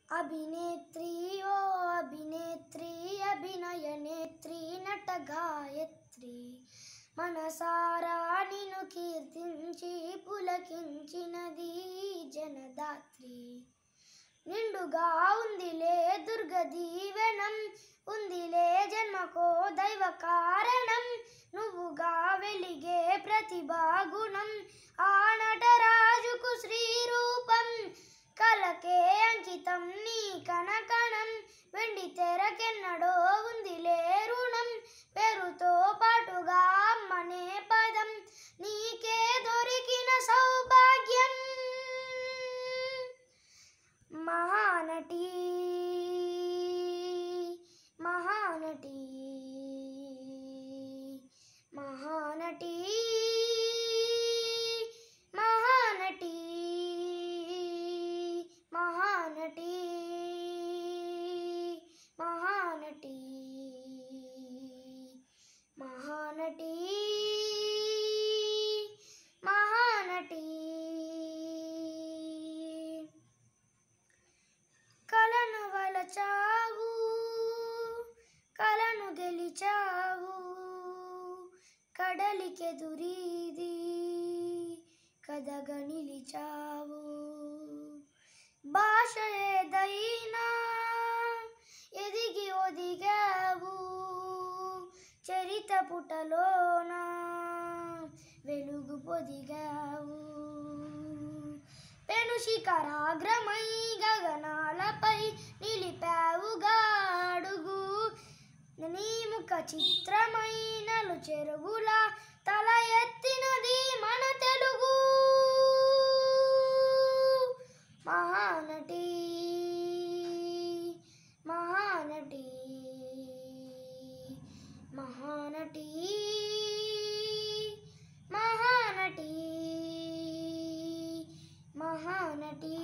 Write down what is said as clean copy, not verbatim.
अभिनेत्री ओ अभिनेत्री अभिनय नेत्री नट गायत्री మనసారా నిన్ను కీర్తించి పులకించినది జనదాత్రి నిండుగా ఉందిలే దుర్గ దీవెనం ఉందిలే జన్మకో దైవ కారణం నువ్వుగా వెలిగే ప్రతిభా గుణం ఆ నటరాజుకు శ్రీరూపం కలకే అంకితం నీ కనకణం వెండి తెరకెన్నడో ఉందిలే రుణం పేరుతో పాటుగా అమ్మనే పదం నీకే దొరికిన సౌభాగ్యం మహానటి మహానటి మహానటి మహానటి మహానటి మహానటి మహానటి మహానటి కలను వలచావు కలను గెలిచావు కడలికెదురీది కదగా నిలిచావు భాష ఏదైనా ఎదిగి ఒదిగావు చరిత పుటలోన వెలుగు పొదిగావు పెను శిఖరాగ్రమై గగనాలపై నిలిపావుగా అడుగు నీ ముఖ చిత్రమై నలు చెరువుల తల ఎత్తినది మన తెలుగు మహానటి మహానటి మహానటి మహానటి మహానటి